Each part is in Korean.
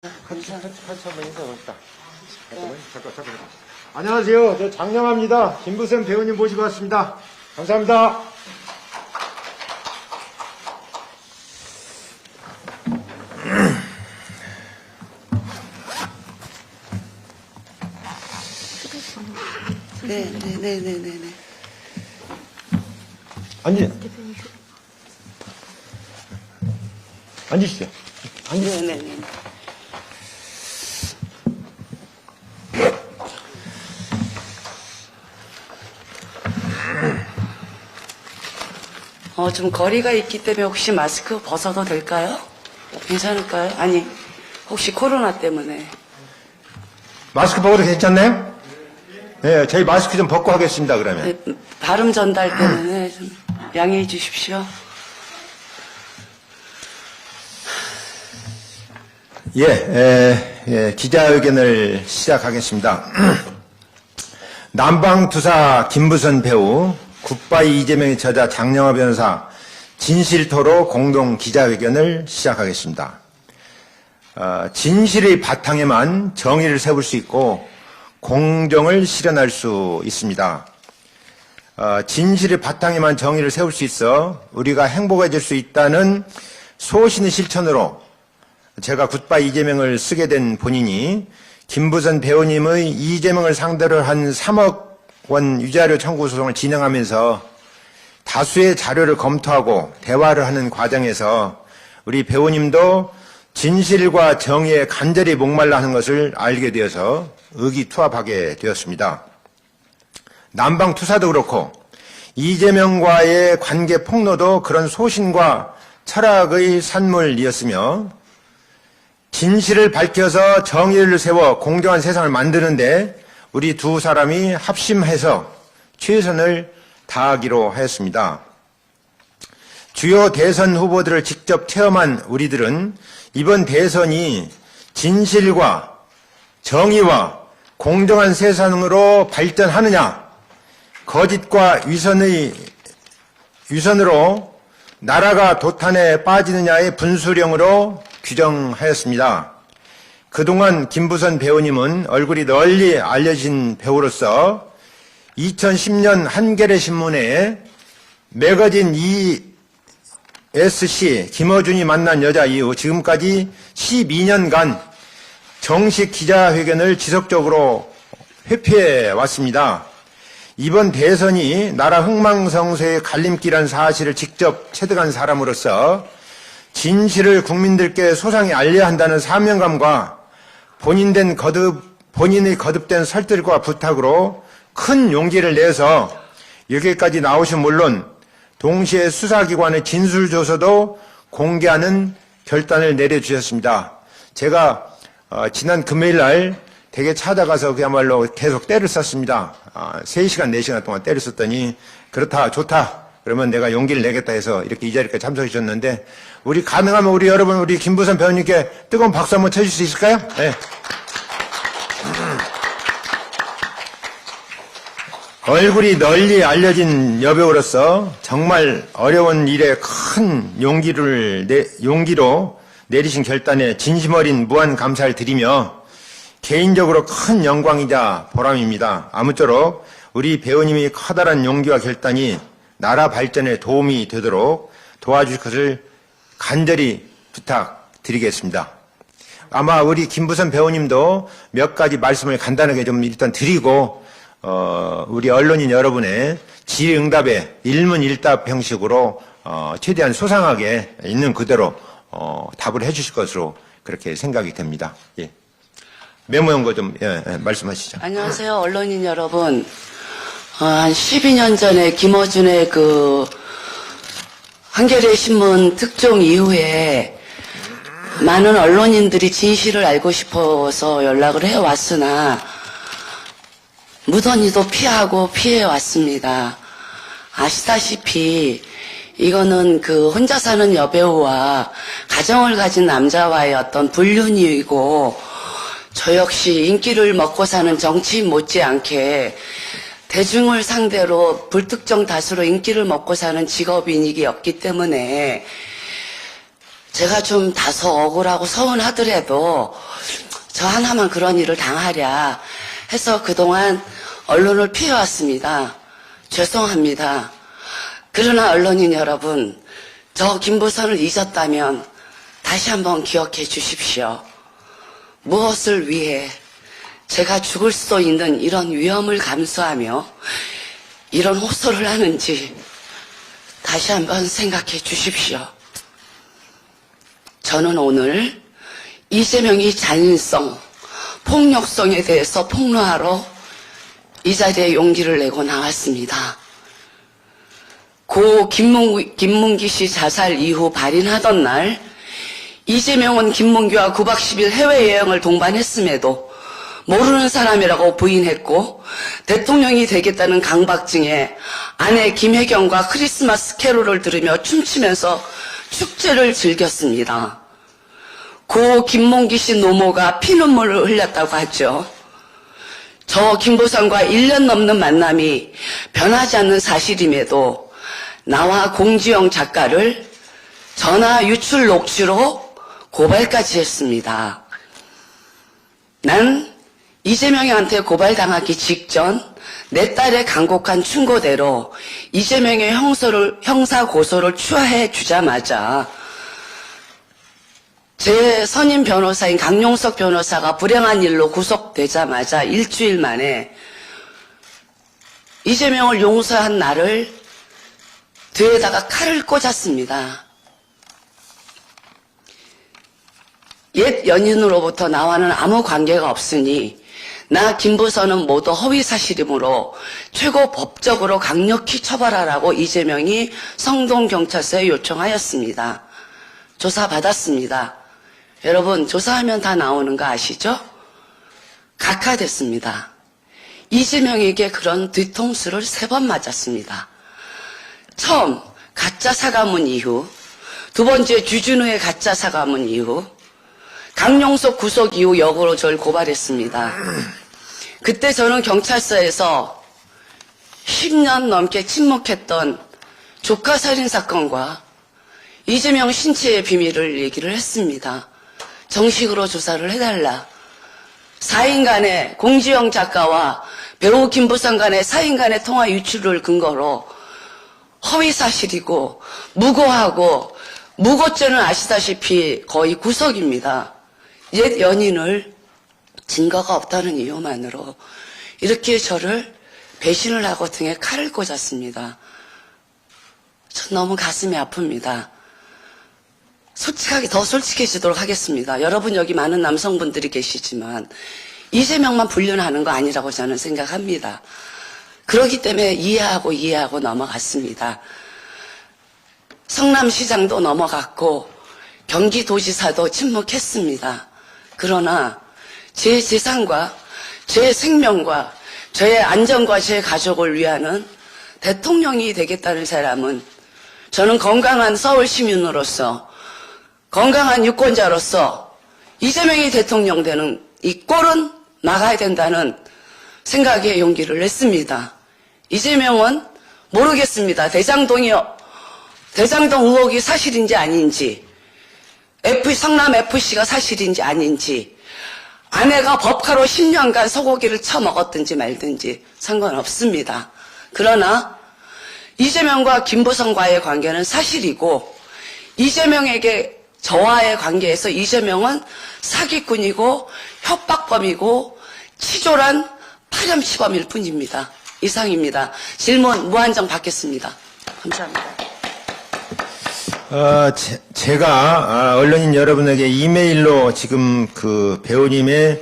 같이 한번 인사해봅시다. 잠깐. 안녕하세요. 저 장영합니다. 김부선 배우님 모시고 왔습니다. 감사합니다. 네. 앉으시죠. 네네네. 좀 거리가 있기 때문에 혹시 마스크 벗어도 될까요? 괜찮을까요? 아니, 혹시 코로나 때문에. 마스크 벗어도 괜찮나요? 네, 저희 마스크 좀 벗고 하겠습니다, 그러면. 네, 발음 전달 때문에 좀 양해해 주십시오. 기자회견을 시작하겠습니다. 남방투사 김부선 배우, 굿바이 이재명의 저자 장영하 변호사 진실토로 공동 기자회견을 시작하겠습니다. 진실의 바탕에만 정의를 세울 수 있고 공정을 실현할 수 있습니다. 진실의 바탕에만 정의를 세울 수 있어 우리가 행복해질 수 있다는 소신의 실천으로 제가 굿바이 이재명을 쓰게 된 본인이 김부선 배우님의 이재명을 상대로 한 3억 원 위자료 청구 소송을 진행하면서 다수의 자료를 검토하고 대화를 하는 과정에서 우리 배우님도 진실과 정의에 간절히 목말라 하는 것을 알게 되어서 의기투합하게 되었습니다. 남방투사도 그렇고 이재명과의 관계 폭로도 그런 소신과 철학의 산물이었으며 진실을 밝혀서 정의를 세워 공정한 세상을 만드는데 우리 두 사람이 합심해서 최선을 다하기로 하였습니다. 주요 대선 후보들을 직접 체험한 우리들은 이번 대선이 진실과 정의와 공정한 세상으로 발전하느냐, 거짓과 위선으로 나라가 도탄에 빠지느냐의 분수령으로 규정하였습니다. 그동안 김부선 배우님은 얼굴이 널리 알려진 배우로서 2010년 한겨레 신문에 매거진 ESC 김어준이 만난 여자 이후 지금까지 12년간 정식 기자회견을 지속적으로 회피해 왔습니다. 이번 대선이 나라 흥망성쇠의 갈림길이라는 사실을 직접 체득한 사람으로서 진실을 국민들께 소상히 알려야 한다는 사명감과 본인의 거듭된 설득과 부탁으로 큰 용기를 내서 여기까지 나오신 물론 동시에 수사기관의 진술조서도 공개하는 결단을 내려주셨습니다. 제가 지난 금요일 날 댁에 찾아가서 그야말로 계속 때를 썼습니다. 3시간, 4시간 동안 때를 썼더니 그렇다, 좋다. 그러면 내가 용기를 내겠다 해서 이렇게 이 자리까지 참석해 주셨는데 우리 가능하면 우리 여러분 우리 김부선 배우님께 뜨거운 박수 한번 쳐줄 수 있을까요? 네. 얼굴이 널리 알려진 여배우로서 정말 어려운 일에 큰 용기로 내리신 결단에 진심 어린 무한 감사를 드리며 개인적으로 큰 영광이자 보람입니다. 아무쪼록 우리 배우님이 커다란 용기와 결단이 나라 발전에 도움이 되도록 도와주실 것을 간절히 부탁드리겠습니다. 아마 우리 김부선 배우님도 몇 가지 말씀을 간단하게 좀 일단 드리고 우리 언론인 여러분의 질의응답에 일문일답 형식으로 최대한 소상하게 있는 그대로 답을 해주실 것으로 그렇게 생각이 됩니다. 예. 메모한 거 좀 말씀하시죠. 안녕하세요, 언론인 여러분. 한 12년 전에 김어준의 한겨레 신문 특종 이후에 많은 언론인들이 진실을 알고 싶어서 연락을 해왔으나 무던히도 피해왔습니다. 아시다시피 이거는 혼자 사는 여배우와 가정을 가진 남자와의 어떤 불륜이고 저 역시 인기를 먹고 사는 정치인 못지않게 대중을 상대로 불특정 다수로 인기를 먹고 사는 직업인이었기 때문에 제가 좀 다소 억울하고 서운하더라도 저 하나만 그런 일을 당하랴 해서 그동안 언론을 피해왔습니다. 죄송합니다. 그러나 언론인 여러분, 저 김부선을 잊었다면 다시 한번 기억해 주십시오. 무엇을 위해 제가 죽을 수도 있는 이런 위험을 감수하며 이런 호소를 하는지 다시 한번 생각해 주십시오. 저는 오늘 이재명이 잔인성, 폭력성에 대해서 폭로하러 이 자리에 용기를 내고 나왔습니다. 고 김문기 씨 자살 이후 발인하던 날 이재명은 김문기와 9박 10일 해외여행을 동반했음에도 모르는 사람이라고 부인했고 대통령이 되겠다는 강박증에 아내 김혜경과 크리스마스 캐롤을 들으며 춤추면서 축제를 즐겼습니다. 고 김문기 씨 노모가 피눈물을 흘렸다고 하죠. 저 김부선과 1년 넘는 만남이 변하지 않는 사실임에도 나와 공지영 작가를 전화 유출 녹취로 고발까지 했습니다. 난 이재명한테 고발당하기 직전 내 딸의 간곡한 충고대로 이재명의 형사 고소를 추하해 주자마자 제 선임 변호사인 강용석 변호사가 불행한 일로 구속되자마자 일주일 만에 이재명을 용서한 나를 뒤에다가 칼을 꽂았습니다. 옛 연인으로부터 나와는 아무 관계가 없으니 나 김부선은 모두 허위사실이므로 최고 법적으로 강력히 처벌하라고 이재명이 성동경찰서에 요청하였습니다. 조사받았습니다. 여러분, 조사하면 다 나오는 거 아시죠? 각하됐습니다. 이재명에게 그런 뒤통수를 3번 맞았습니다. 처음 가짜 사과문 이후, 두 번째 주진우의 가짜 사과문 이후, 강용석 구속 이후 역으로 저를 고발했습니다. 그때 저는 경찰서에서 10년 넘게 침묵했던 조카 살인 사건과 이재명 신체의 비밀을 얘기를 했습니다. 정식으로 조사를 해달라. 4인 간의 공지영 작가와 배우 김부선 간의 4인 간의 통화 유출을 근거로 허위사실이고 무고하고 무고죄는 아시다시피 거의 구석입니다. 옛 연인을 증거가 없다는 이유만으로 이렇게 저를 배신을 하고 등에 칼을 꽂았습니다. 전 너무 가슴이 아픕니다. 솔직하게 더 솔직해지도록 하겠습니다. 여러분 여기 많은 남성분들이 계시지만 이재명만 불륜하는 거 아니라고 저는 생각합니다. 그렇기 때문에 이해하고 넘어갔습니다. 성남시장도 넘어갔고 경기도지사도 침묵했습니다. 그러나 제 재산과 제 생명과 저의 안전과 제 가족을 위하는 대통령이 되겠다는 사람은 저는 건강한 서울 시민으로서 건강한 유권자로서 이재명이 대통령 되는 이 꼴은 막아야 된다는 생각에 용기를 냈습니다. 이재명은 모르겠습니다. 대장동 의혹이 사실인지 아닌지, 성남 FC가 사실인지 아닌지, 아내가 법카로 10년간 소고기를 처먹었든지 말든지 상관없습니다. 그러나 이재명과 김부선과의 관계는 사실이고 이재명에게 저와의 관계에서 이재명은 사기꾼이고 협박범이고 치졸한 파렴치범일 뿐입니다. 이상입니다. 질문 무한정 받겠습니다. 감사합니다. 제가 언론인 여러분에게 이메일로 지금 그 배우님의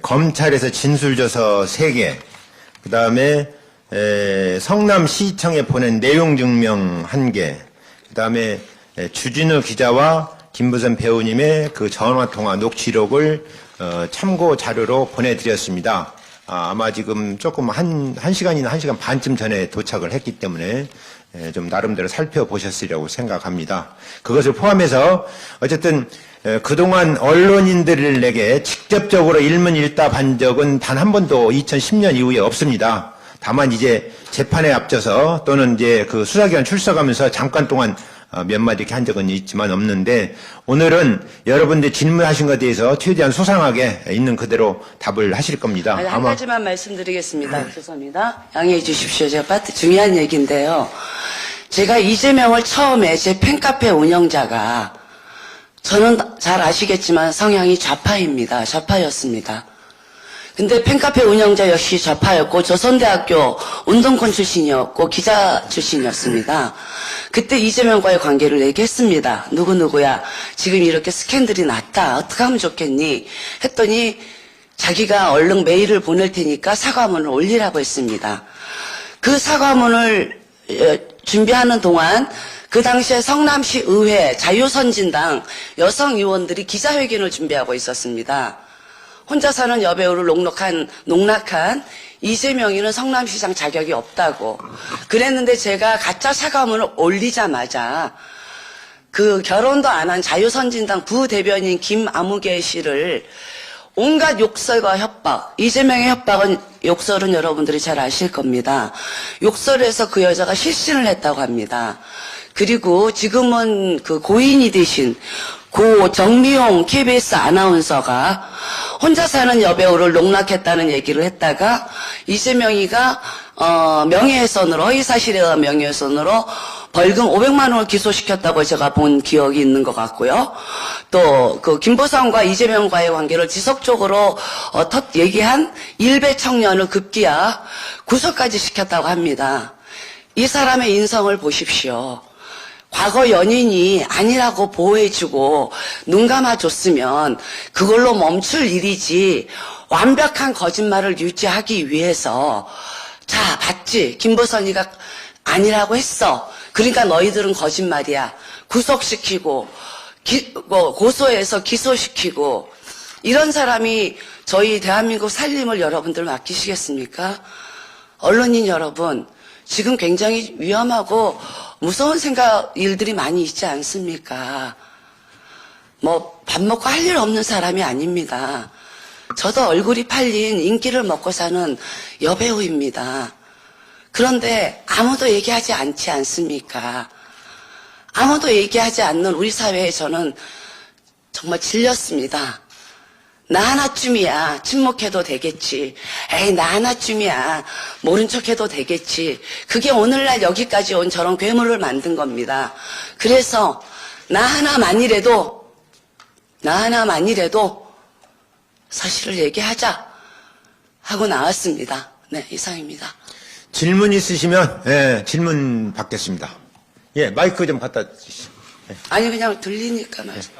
검찰에서 진술조서 3개, 그 다음에 성남시청에 보낸 내용 증명 1개, 그 다음에 주진우 기자와 김부선 배우님의 그 전화통화 녹취록을 참고 자료로 보내드렸습니다. 아마 지금 조금 한 시간이나 1시간 반쯤 전에 도착을 했기 때문에 좀 나름대로 살펴보셨으리라고 생각합니다. 그것을 포함해서 어쨌든 그동안 언론인들에게 직접적으로 일문일답한 적은 단 한 번도 2010년 이후에 없습니다. 다만 이제 재판에 앞져서 또는 이제 그 수사기관 출석하면서 잠깐 동안 몇 마디 이렇게 한 적은 있지만 없는데 오늘은 여러분들 질문하신 것에 대해서 최대한 소상하게 있는 그대로 답을 하실 겁니다. 아니, 한 가지만 말씀드리겠습니다. 죄송합니다. 양해해 주십시오. 제가 중요한 얘기인데요. 제가 이재명을 처음에 제 팬카페 운영자가 저는 잘 아시겠지만 성향이 좌파입니다. 좌파였습니다. 근데 팬카페 운영자 역시 좌파였고 조선대학교 운동권 출신이었고 기자 출신이었습니다. 그때 이재명과의 관계를 얘기했습니다. 누구누구야 지금 이렇게 스캔들이 났다. 어떻게 하면 좋겠니? 했더니 자기가 얼른 메일을 보낼 테니까 사과문을 올리라고 했습니다. 그 사과문을 준비하는 동안 그 당시에 성남시 의회 자유선진당 여성 의원들이 기자회견을 준비하고 있었습니다. 혼자 사는 여배우를 농락한 이재명이는 성남시장 자격이 없다고 그랬는데 제가 가짜 사과문을 올리자마자 그 결혼도 안 한 자유선진당 부대변인 김아무개 씨를 온갖 욕설과 협박, 이재명의 욕설은 여러분들이 잘 아실 겁니다. 욕설에서 그 여자가 실신을 했다고 합니다. 그리고 지금은 그 고인이 되신 고 정미용 KBS 아나운서가 혼자 사는 여배우를 농락했다는 얘기를 했다가 이재명이가 명예훼손으로 허위사실에 의한 명예훼손으로 벌금 500만 원을 기소시켰다고 제가 본 기억이 있는 것 같고요. 또 그 김보성과 이재명과의 관계를 지속적으로 얘기한 일베 청년을 급기야 구속까지 시켰다고 합니다. 이 사람의 인성을 보십시오. 과거 연인이 아니라고 보호해주고 눈 감아줬으면 그걸로 멈출 일이지 완벽한 거짓말을 유지하기 위해서 자 봤지 김보선이가 아니라고 했어 그러니까 너희들은 거짓말이야 구속시키고 고소해서 기소시키고 이런 사람이 저희 대한민국 살림을 여러분들 맡기시겠습니까? 언론인 여러분 지금 굉장히 위험하고 무서운 일들이 많이 있지 않습니까? 뭐 밥 먹고 할 일 없는 사람이 아닙니다. 저도 얼굴이 팔린 인기를 먹고 사는 여배우입니다. 그런데 아무도 얘기하지 않지 않습니까? 아무도 얘기하지 않는 우리 사회에 저는 정말 질렸습니다. 나 하나쯤이야 침묵해도 되겠지. 에이 나 하나쯤이야 모른 척해도 되겠지. 그게 오늘날 여기까지 온 저런 괴물을 만든 겁니다. 그래서 나 하나만이라도 사실을 얘기하자 하고 나왔습니다. 네 이상입니다. 질문 있으시면 질문 받겠습니다. 예 마이크 좀 갖다 주시죠. 아니 그냥 들리니까 말씀.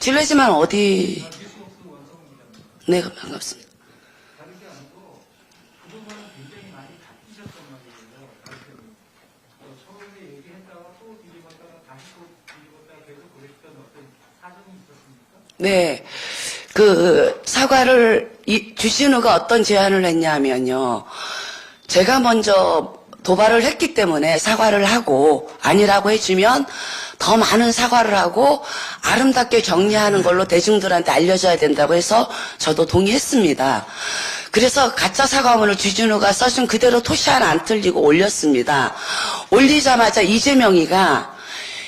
실례지만 어디 네 반갑습니다. 네, 그 사과를 주진우가 어떤 제안을 했냐면요. 제가 먼저 도발을 했기 때문에 사과를 하고 아니라고 해주면 더 많은 사과를 하고 아름답게 정리하는 걸로 대중들한테 알려줘야 된다고 해서 저도 동의했습니다. 그래서 가짜 사과문을 주진우가 써준 그대로 토시 하나 안 틀리고 올렸습니다. 올리자마자 이재명이가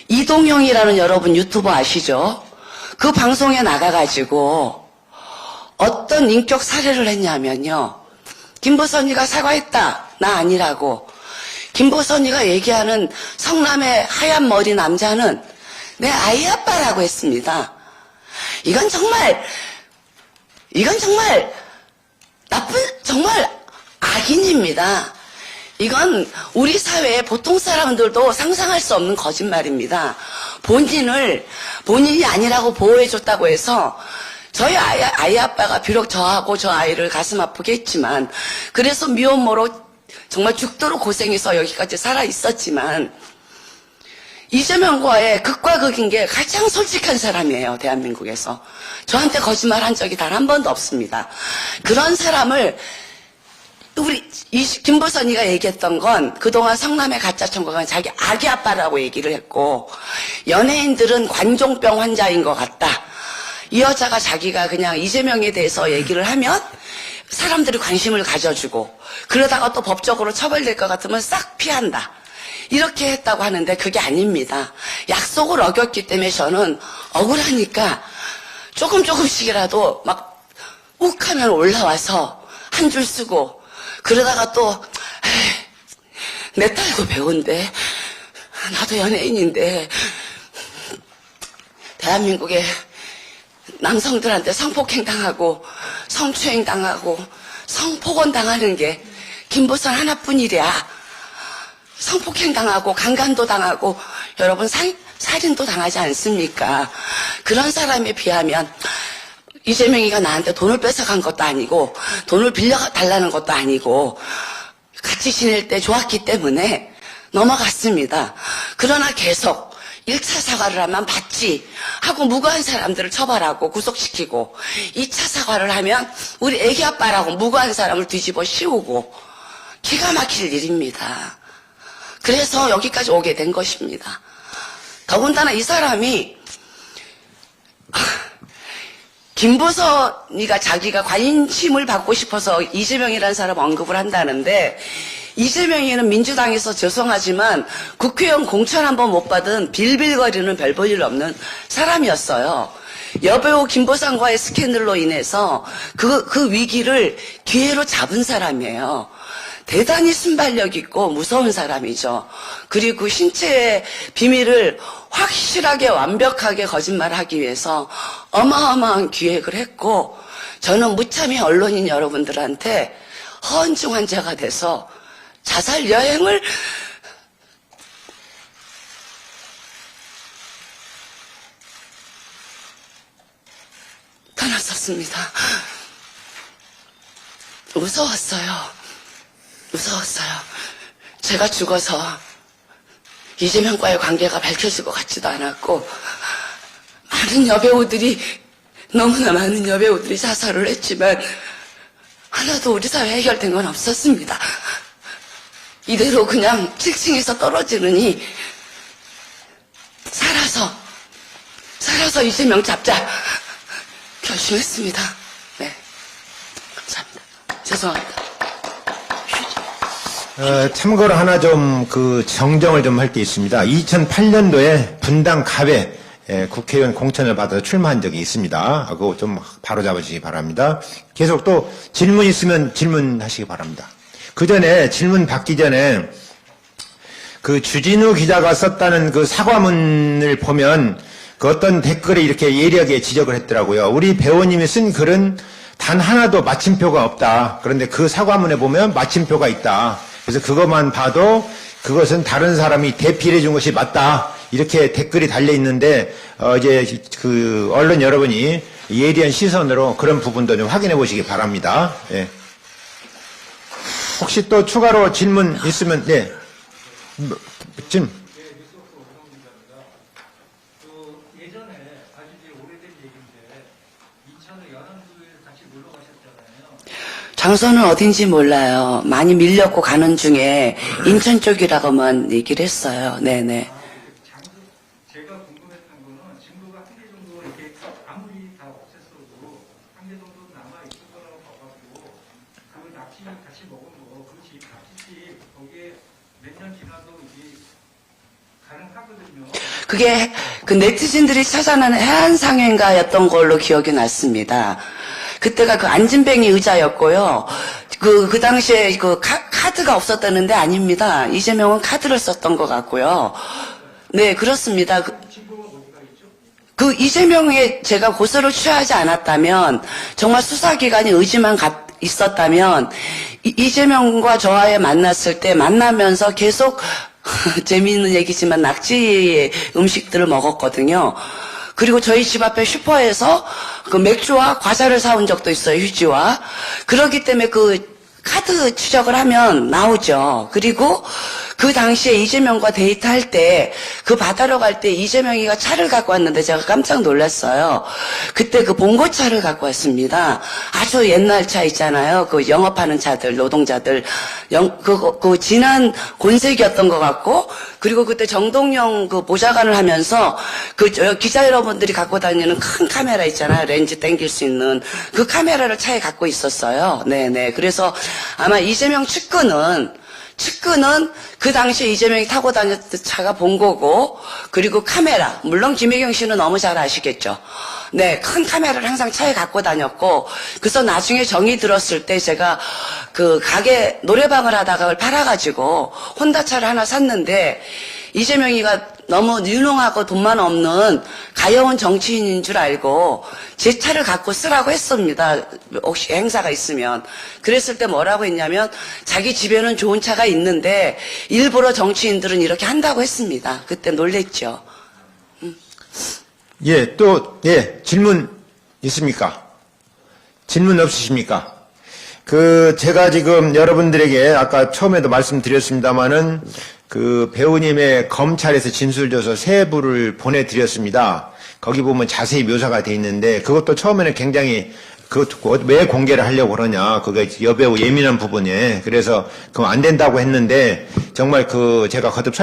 이동형이라는 여러분 유튜버 아시죠? 그 방송에 나가가지고 어떤 인격 살해를 했냐면요. 김보선이가 사과했다. 나 아니라고. 김보선이가 얘기하는 성남의 하얀 머리 남자는 내 아이 아빠라고 했습니다. 이건 정말 정말 악인입니다. 이건 우리 사회의 보통 사람들도 상상할 수 없는 거짓말입니다. 본인이 아니라고 보호해줬다고 해서 저희 아이 아빠가 비록 저하고 저 아이를 가슴 아프게 했지만 그래서 미혼모로 정말 죽도록 고생해서 여기까지 살아 있었지만 이재명과의 극과 극인 게 가장 솔직한 사람이에요. 대한민국에서. 저한테 거짓말 한 적이 단 한 번도 없습니다. 그런 사람을 우리 김보선이가 얘기했던 건 그동안 성남의 가짜 청구가 자기 아기 아빠라고 얘기를 했고 연예인들은 관종병 환자인 것 같다. 이 여자가 자기가 그냥 이재명에 대해서 얘기를 하면 사람들이 관심을 가져주고 그러다가 또 법적으로 처벌될 것 같으면 싹 피한다. 이렇게 했다고 하는데 그게 아닙니다. 약속을 어겼기 때문에 저는 억울하니까 조금씩이라도 막 욱하면 올라와서 한 줄 쓰고 그러다가 또 내 딸도 배우인데 나도 연예인인데 대한민국에 남성들한테 성폭행 당하고 성추행 당하고 성폭언 당하는 게 김보선 하나뿐이랴. 성폭행 당하고 강간도 당하고 여러분 살인도 당하지 않습니까? 그런 사람에 비하면 이재명이가 나한테 돈을 뺏어간 것도 아니고 돈을 빌려달라는 것도 아니고 같이 지낼 때 좋았기 때문에 넘어갔습니다. 그러나 계속 1차 사과를 하면 받지 하고 무고한 사람들을 처벌하고 구속시키고 2차 사과를 하면 우리 애기 아빠라고 무고한 사람을 뒤집어 씌우고 기가 막힐 일입니다. 그래서 여기까지 오게 된 것입니다. 더군다나 이 사람이 김보선이가 자기가 관심을 받고 싶어서 이재명이라는 사람 언급을 한다는데 이재명이는 민주당에서 죄송하지만 국회의원 공천 한번 못 받은 빌빌거리는 별 볼 일 없는 사람이었어요. 여배우 김보선과의 스캔들로 인해서 그 위기를 기회로 잡은 사람이에요. 대단히 순발력 있고 무서운 사람이죠. 그리고 신체의 비밀을 확실하게 완벽하게 거짓말하기 위해서 어마어마한 기획을 했고 저는 무참히 언론인 여러분들한테 허언증 환자가 돼서 자살 여행을 떠났었습니다. 무서웠어요. 제가 죽어서 이재명과의 관계가 밝혀질 것 같지도 않았고 너무나 많은 여배우들이 자살을 했지만 하나도 우리 사회에 해결된 건 없었습니다. 이대로 그냥 7층에서 떨어지느니 살아서 이재명 잡자 결심했습니다. 네, 감사합니다. 죄송합니다. 참고로 하나 좀 정정을 좀 할 게 있습니다. 2008년도에 분당 갑에 국회의원 공천을 받아서 출마한 적이 있습니다. 그거 좀 바로 잡아주시기 바랍니다. 계속 또 질문 있으면 질문하시기 바랍니다. 그 전에 질문 받기 전에 그 주진우 기자가 썼다는 그 사과문을 보면 그 어떤 댓글에 이렇게 예리하게 지적을 했더라고요. 우리 배우님이 쓴 글은 단 하나도 마침표가 없다. 그런데 그 사과문에 보면 마침표가 있다. 그래서 그것만 봐도 그것은 다른 사람이 대필해 준 것이 맞다. 이렇게 댓글이 달려 있는데 이제 그 언론 여러분이 예리한 시선으로 그런 부분도 좀 확인해 보시기 바랍니다. 예. 혹시 또 추가로 질문 있으면 네. 질문. 예전에 아주 이제 오래된 얘기인데 인천의 연안부에 같이 놀러 가셨잖아요. 장소는 어딘지 몰라요. 많이 밀렸고 가는 중에 인천 쪽이라고만 얘기를 했어요. 네네. 제가 궁금했던 거는 증거가 한 개 정도 이렇게 아무리 다 없앴어도 한 개 정도 남아 있을 거라고 봐가지고 그 납치 같이 먹은 거, 그 집 납치집 거기에 몇 년 지나도 이게 가능하거든요. 그게 그 네티즌들이 찾아낸 해안상행가였던 걸로 기억이 났습니다. 그때가 그 안진뱅이 의자였고요. 그 당시에 그 카드가 없었다는데 아닙니다. 이재명은 카드를 썼던 것 같고요. 네, 그렇습니다. 그 이재명에 제가 고소를 취하지 않았다면 정말 수사기관이 의지만 있었다면 이재명과 저와의 만났을 때 만나면서 계속 재미있는 얘기지만 낙지 음식들을 먹었거든요. 그리고 저희 집 앞에 슈퍼에서 그 맥주와 과자를 사온 적도 있어요, 휴지와. 그렇기 때문에 그 카드 추적을 하면 나오죠. 그리고 그 당시에 이재명과 데이트할 때 그 바다로 갈 때 이재명이가 차를 갖고 왔는데 제가 깜짝 놀랐어요. 그때 그 봉고차를 갖고 왔습니다. 아주 옛날 차 있잖아요. 그 영업하는 차들, 노동자들. 그 진한 곤색이었던 것 같고, 그리고 그때 정동영 그 보좌관을 하면서 그 기자 여러분들이 갖고 다니는 큰 카메라 있잖아요. 렌즈 당길 수 있는 그 카메라를 차에 갖고 있었어요. 네네. 그래서 아마 이재명 측근은 그 당시에 이재명이 타고 다녔던 차가 본거고, 그리고 카메라, 물론 김혜경 씨는 너무 잘 아시겠죠. 네, 큰 카메라를 항상 차에 갖고 다녔고, 그래서 나중에 정이 들었을 때 제가 그 가게 노래방을 하다가 그걸 팔아가지고 혼다차를 하나 샀는데, 이재명이가 너무 유능하고 돈만 없는 가여운 정치인인 줄 알고 제 차를 갖고 쓰라고 했습니다. 혹시 행사가 있으면. 그랬을 때 뭐라고 했냐면 자기 집에는 좋은 차가 있는데 일부러 정치인들은 이렇게 한다고 했습니다. 그때 놀랬죠. 예, 질문 있습니까? 질문 없으십니까? 제가 지금 여러분들에게 아까 처음에도 말씀드렸습니다마는 그 배우님의 검찰에서 진술줘서 세 부를 보내드렸습니다. 거기 보면 자세히 묘사가 돼 있는데 그것도 처음에는 굉장히 왜 공개를 하려고 그러냐. 그게 여배우 예민한 부분에. 그래서 그건 안 된다고 했는데 정말 제가 거듭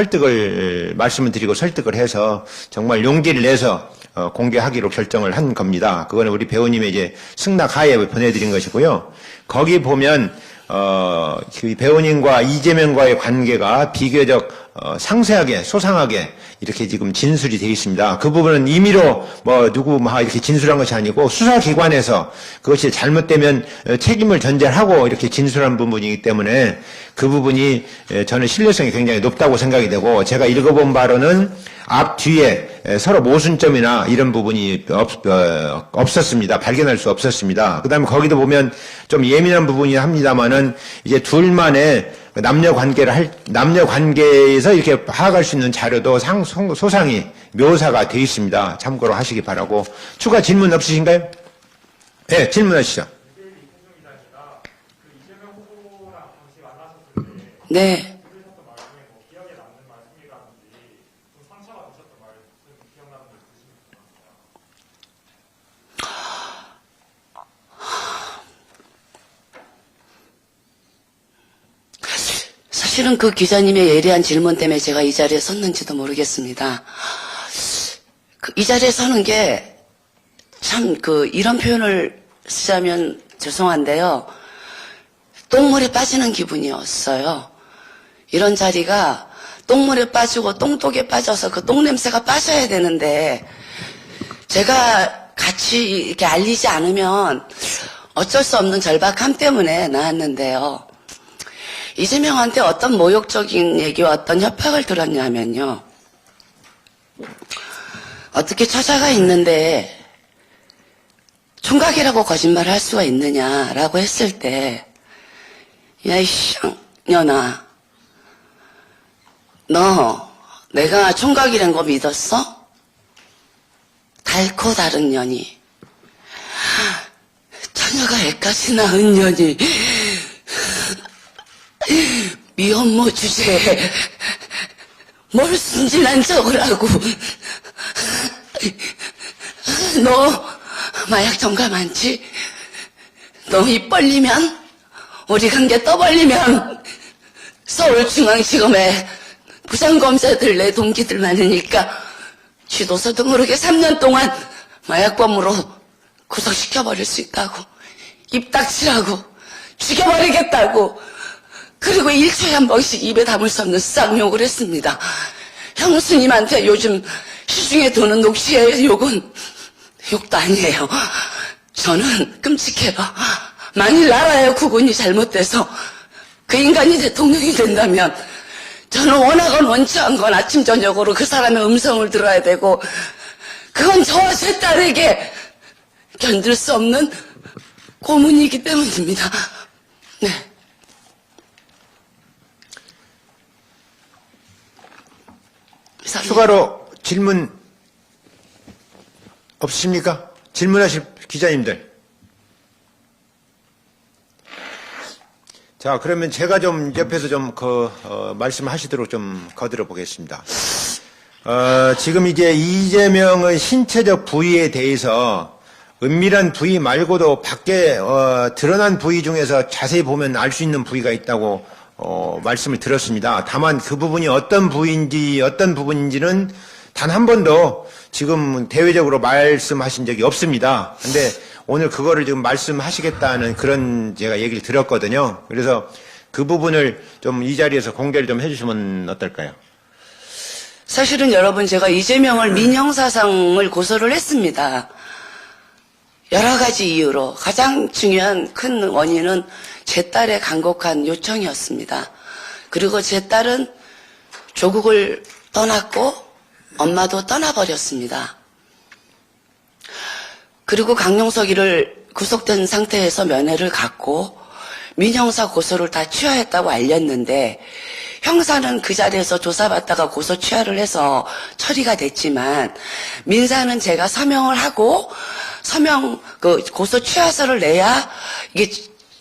말씀을 드리고 설득을 해서 정말 용기를 내서 공개하기로 결정을 한 겁니다. 그거는 우리 배우님의 이제 승낙하에 보내드린 것이고요. 거기 보면 그 배우님과 이재명과의 관계가 비교적 상세하게 소상하게 이렇게 지금 진술이 되어 있습니다. 그 부분은 임의로 누구 이렇게 진술한 것이 아니고 수사기관에서 그것이 잘못되면 책임을 전제하고 이렇게 진술한 부분이기 때문에 그 부분이 저는 신뢰성이 굉장히 높다고 생각이 되고, 제가 읽어본 바로는 앞뒤에 서로 모순점이나 이런 부분이 없었습니다. 발견할 수 없었습니다. 그 다음에 거기도 보면 좀 예민한 부분이 합니다만은 이제 둘만의 남녀 관계에서 이렇게 파악할 수 있는 자료도 소상히 묘사가 되어 있습니다. 참고로 하시기 바라고. 추가 질문 없으신가요? 네, 질문하시죠. 네. 사실은 그 기자님의 예리한 질문 때문에 제가 이 자리에 섰는지도 모르겠습니다. 이 자리에 서는 게 참 이런 표현을 쓰자면 죄송한데요. 똥물에 빠지는 기분이었어요. 이런 자리가 똥물에 빠지고 똥독에 빠져서 그 똥냄새가 빠져야 되는데 제가 같이 이렇게 알리지 않으면 어쩔 수 없는 절박함 때문에 나왔는데요. 이재명한테 어떤 모욕적인 얘기와 어떤 협박을 들었냐면요. 어떻게 처자가 있는데 총각이라고 거짓말을 할 수가 있느냐라고 했을 때, 야, 이 쌍년아, 너 내가 총각이란 거 믿었어? 달코 다른 년이, 처녀가 애까지 낳은 년이 미혼모 주제에 뭘 순진한 척을 하고, 너 마약 전가 많지? 너 입 벌리면, 우리 관계 떠벌리면 서울중앙지검에 부장검사들 내 동기들 많으니까 쥐도서도 모르게 3년 동안 마약범으로 구속시켜버릴 수 있다고, 입 닥치라고, 죽여버리겠다고, 그리고 1초에 한 번씩 입에 담을 수 없는 쌍욕을 했습니다. 형수님한테 요즘 시중에 도는 녹취의 욕은 욕도 아니에요. 저는 끔찍해요. 만일 나라의 구군이 잘못돼서 그 인간이 대통령이 된다면 저는 원하건 원치 않건 아침 저녁으로 그 사람의 음성을 들어야 되고, 그건 저와 제 딸에게 견딜 수 없는 고문이기 때문입니다. 네. 추가로 질문 없으십니까? 질문하실 기자님들. 자, 그러면 제가 좀 옆에서 좀 말씀하시도록 좀 거들어 보겠습니다. 지금 이제 이재명의 신체적 부위에 대해서 은밀한 부위 말고도 밖에 드러난 부위 중에서 자세히 보면 알 수 있는 부위가 있다고 말씀을 들었습니다. 다만 그 부분이 어떤 부분인지는 단 한 번도 지금 대외적으로 말씀하신 적이 없습니다. 근데 오늘 그거를 지금 말씀하시겠다는 그런 제가 얘기를 들었거든요. 그래서 그 부분을 좀 이 자리에서 공개를 좀 해주시면 어떨까요? 사실은 여러분 제가 이재명을 민형사상을 고소를 했습니다. 여러 가지 이유로 가장 중요한 큰 원인은 제 딸의 간곡한 요청이었습니다. 그리고 제 딸은 조국을 떠났고 엄마도 떠나버렸습니다. 그리고 강용석이를 구속된 상태에서 면회를 갖고 민형사 고소를 다 취하했다고 알렸는데 형사는 그 자리에서 조사받다가 고소 취하를 해서 처리가 됐지만 민사는 제가 서명을 하고 고소 취하서를 내야 이게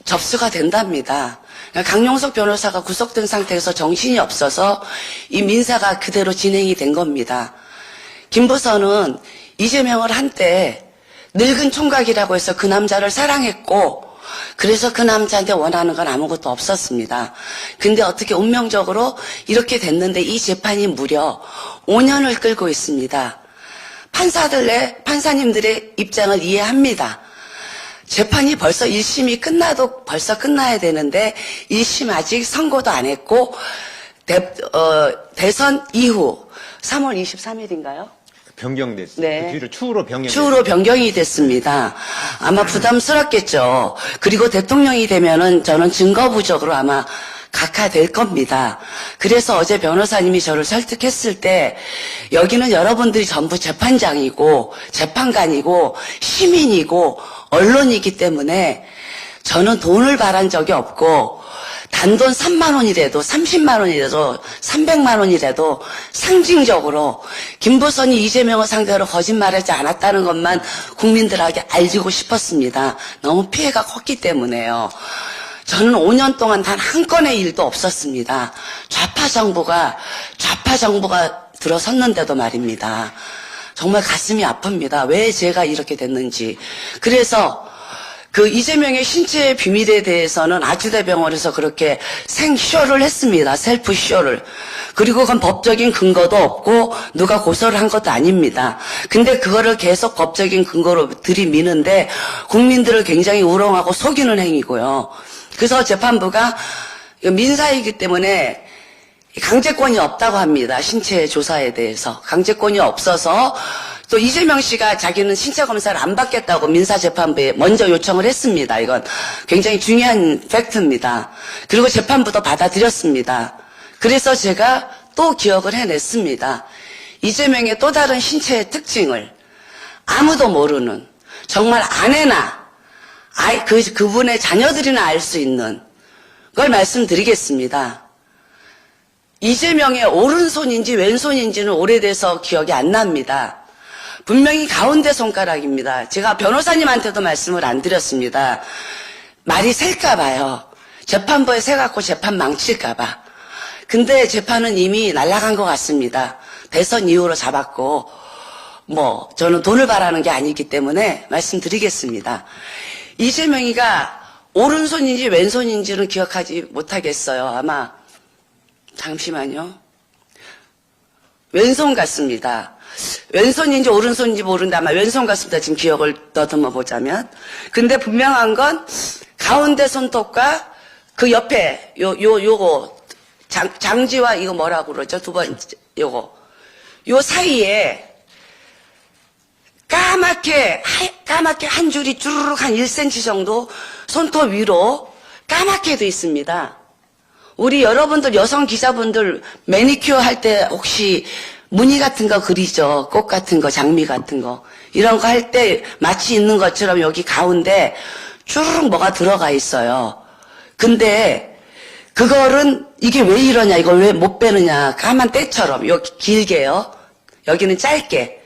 접수가 된답니다. 강용석 변호사가 구속된 상태에서 정신이 없어서 이 민사가 그대로 진행이 된 겁니다. 김부선은 이재명을 한때 늙은 총각이라고 해서 그 남자를 사랑했고 그래서 그 남자한테 원하는 건 아무것도 없었습니다. 근데 어떻게 운명적으로 이렇게 됐는데 이 재판이 무려 5년을 끌고 있습니다. 판사님들의 입장을 이해합니다. 재판이 벌써 1심이 끝나도 벌써 끝나야 되는데 1심 아직 선고도 안 했고 대선 이후 3월 23일인가요? 변경됐어요. 네. 그 뒤로 추후로 변경됐어요. 추후로 변경이 됐습니다. 아마 부담스럽겠죠. 그리고 대통령이 되면은 저는 증거 부족으로 아마 각하될 겁니다. 그래서 어제 변호사님이 저를 설득했을 때 여기는 여러분들이 전부 재판장이고 재판관이고 시민이고 언론이기 때문에 저는 돈을 바란 적이 없고 단돈 3만 원이라도 30만 원이라도 300만 원이라도 상징적으로 김부선이 이재명을 상대로 거짓말하지 않았다는 것만 국민들에게 알리고 싶었습니다. 너무 피해가 컸기 때문에요. 저는 5년 동안 단 한 건의 일도 없었습니다. 좌파 정부가 들어섰는데도 말입니다. 정말 가슴이 아픕니다. 왜 제가 이렇게 됐는지. 그래서 그 이재명의 신체의 비밀에 대해서는 아주대병원에서 그렇게 생쇼를 했습니다. 셀프쇼를. 그리고 그건 법적인 근거도 없고 누가 고소를 한 것도 아닙니다. 근데 그거를 계속 법적인 근거로 들이미는데 국민들을 굉장히 우롱하고 속이는 행위고요. 그래서 재판부가 민사이기 때문에 강제권이 없다고 합니다. 신체 조사에 대해서. 강제권이 없어서 또 이재명 씨가 자기는 신체 검사를 안 받겠다고 민사재판부에 먼저 요청을 했습니다. 이건 굉장히 중요한 팩트입니다. 그리고 재판부도 받아들였습니다. 그래서 제가 또 기억을 해냈습니다. 이재명의 또 다른 신체의 특징을 아무도 모르는 정말 아내나 그분의 자녀들이나 알 수 있는 걸 말씀드리겠습니다. 이재명의 오른손인지 왼손인지는 오래돼서 기억이 안 납니다. 분명히 가운데 손가락입니다. 제가 변호사님한테도 말씀을 안 드렸습니다. 말이 셀까봐요. 재판부에 새갖고 재판 망칠까봐. 근데 재판은 이미 날아간 것 같습니다. 대선 이후로 잡았고 저는 돈을 바라는 게 아니기 때문에 말씀드리겠습니다. 이재명이가 오른손인지 왼손인지는 기억하지 못하겠어요. 아마 잠시만요. 왼손 같습니다. 왼손인지 오른손인지 모르는데 아마 왼손 같습니다. 지금 기억을 더듬어 보자면. 근데 분명한 건 가운데 손톱과 그 옆에 요거 장지와 이거 뭐라고 그러죠? 두 번째 요거 요 사이에 까맣게 한 줄이 주르륵 한 1cm 정도 손톱 위로 까맣게 돼 있습니다. 우리 여러분들 여성 기자분들 매니큐어 할 때 혹시 무늬 같은 거 그리죠? 꽃 같은 거, 장미 같은 거. 이런 거 할 때 마치 있는 것처럼 여기 가운데 주르륵 뭐가 들어가 있어요. 근데 그거는 이게 왜 이러냐, 이걸 왜 못 빼느냐. 까만 때처럼 여기 길게요. 여기는 짧게.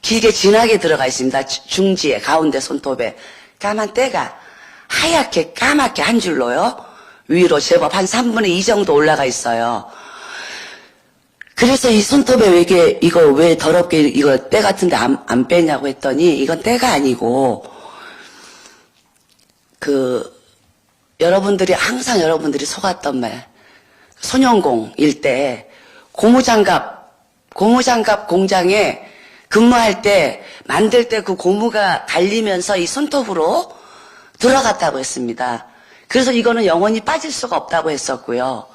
길게 진하게 들어가 있습니다. 중지에 가운데 손톱에 까만 때가 하얗게 까맣게 한 줄로요. 위로 제법 한 3분의 2 정도 올라가 있어요. 그래서 이 손톱에 왜 이거 왜 더럽게 이거 때 같은데 안 빼냐고 했더니 이건 때가 아니고 항상 여러분들이 속았던 말 소년공일 때 고무장갑 공장에 근무할 때 만들 때 그 고무가 달리면서 이 손톱으로 들어갔다고 했습니다. 그래서 이거는 영원히 빠질 수가 없다고 했었고요.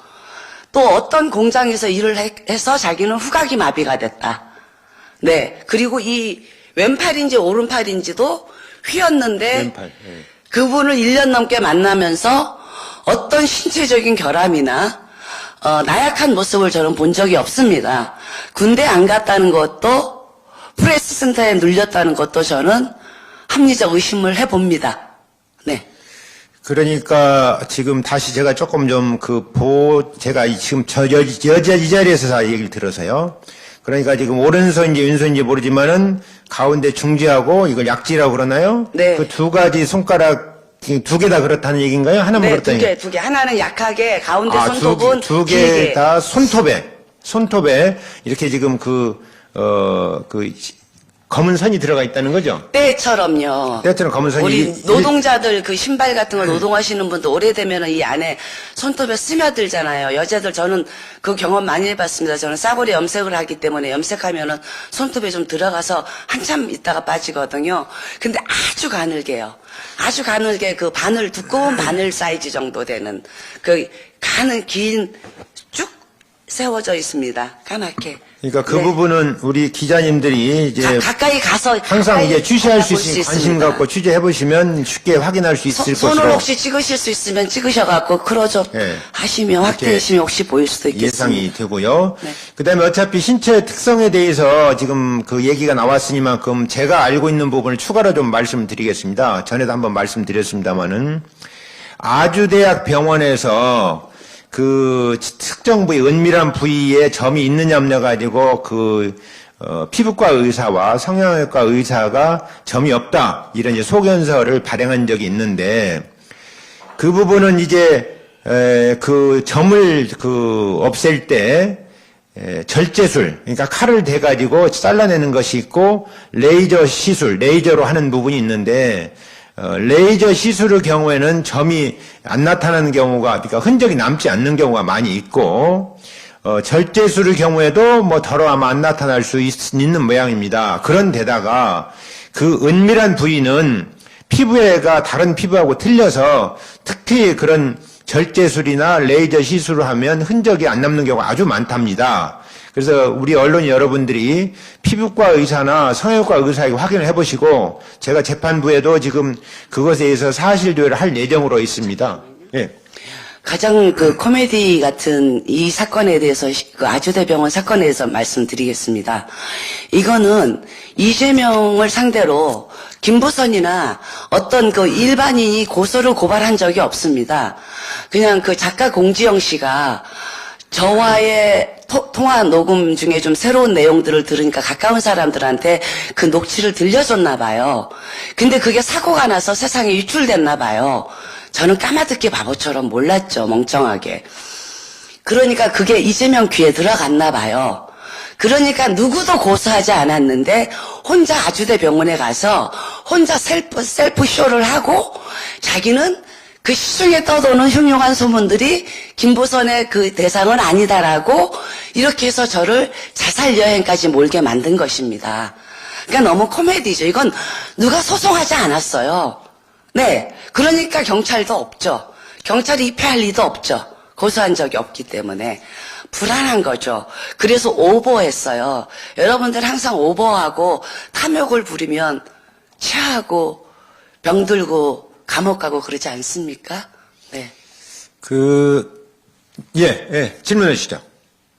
또 어떤 공장에서 일을 해서 자기는 후각이 마비가 됐다. 네. 그리고 이 왼팔인지 오른팔인지도 휘었는데 왼팔, 예. 그분을 1년 넘게 만나면서 어떤 신체적인 결함이나 나약한 모습을 저는 본 적이 없습니다. 군대 안 갔다는 것도 프레스 센터에 눌렸다는 것도 저는 합리적 의심을 해봅니다. 네. 그러니까 지금 다시 제가 조금 좀 제가 지금 이 자리에서 얘기를 들어서요. 그러니까 지금 오른손인지 왼손인지 모르지만은 가운데 중지하고 이걸 약지라고 그러나요? 네. 그 두 가지 손가락 두 개 다 그렇다는 얘기인가요? 하나만 네, 그렇다는 얘기? 두 개. 하나는 약하게, 가운데 아, 손톱은 두 길게. 개 다 손톱에 이렇게 지금 검은 선이 들어가 있다는 거죠? 때처럼요. 때처럼 검은 선이 우리 노동자들 그 신발 같은 거 노동하시는 분도 오래되면 이 안에 손톱에 스며들잖아요. 여자들 저는 그 경험 많이 해봤습니다. 저는 싸구려 염색을 하기 때문에 염색하면은 손톱에 좀 들어가서 한참 있다가 빠지거든요. 근데 아주 가늘게요. 아주 가늘게 두꺼운 바늘 사이즈 정도 되는 긴 쭉 세워져 있습니다. 까맣게. 그러니까 그 네. 부분은 우리 기자님들이 이제 가까이 가서 항상 이제 취재할 수 받아볼 있으니 관심 있습니다. 갖고 취재해 보시면 쉽게 확인할 수 있을 것으로. 손을 혹시 찍으실 수 있으면 찍으셔갖고 크로즈업 네. 하시면 확대하시면 혹시 보일 수도 있겠습니다. 예상이 되고요. 네. 그다음에 어차피 신체 특성에 대해서 지금 그 얘기가 나왔으니만큼 제가 알고 있는 부분을 추가로 좀 말씀드리겠습니다. 전에도 한번 말씀드렸습니다마는 아주대학 병원에서 그 특정 부위, 은밀한 부위에 점이 있느냐 없냐 가지고 피부과 의사와 성형외과 의사가 점이 없다 이런 이제 소견서를 발행한 적이 있는데 그 부분은 이제 그 점을 없앨 때 절제술, 그러니까 칼을 대가지고 잘라내는 것이 있고 레이저 시술, 레이저로 하는 부분이 있는데 레이저 시술의 경우에는 점이 안 나타나는 경우가, 그러니까 흔적이 남지 않는 경우가 많이 있고, 절제술의 경우에도 아마 안 나타날 수 있는 모양입니다. 그런데다가 그 은밀한 부위는 피부가 다른 피부하고 틀려서 특히 그런 절제술이나 레이저 시술을 하면 흔적이 안 남는 경우가 아주 많답니다. 그래서 우리 언론 여러분들이 피부과 의사나 성형외과 의사에게 확인을 해보시고 제가 재판부에도 지금 그것에 대해서 사실조회를 할 예정으로 있습니다. 예. 가장 코미디 같은 이 사건에 대해서 아주대병원 사건에 대해서 말씀드리겠습니다. 이거는 이재명을 상대로 김부선이나 어떤 일반인이 고소를 고발한 적이 없습니다. 그냥 작가 공지영 씨가 저와의 통화 녹음 중에 좀 새로운 내용들을 들으니까 가까운 사람들한테 그 녹취를 들려줬나 봐요. 근데 그게 사고가 나서 세상에 유출됐나 봐요. 저는 까마득히 바보처럼 몰랐죠, 멍청하게. 그러니까 그게 이재명 귀에 들어갔나 봐요. 그러니까 누구도 고소하지 않았는데 혼자 아주대 병원에 가서 혼자 셀프 쇼를 하고 자기는 그 시중에 떠도는 흉흉한 소문들이 김보선의 그 대상은 아니다라고 이렇게 해서 저를 자살 여행까지 몰게 만든 것입니다. 그러니까 너무 코미디죠. 이건 누가 소송하지 않았어요. 네. 그러니까 경찰도 없죠. 경찰이 입회할 리도 없죠. 고소한 적이 없기 때문에. 불안한 거죠. 그래서 오버했어요. 여러분들 항상 오버하고 탐욕을 부리면 체하고 병들고 감옥 가고 그러지 않습니까? 네. 질문해 주시죠.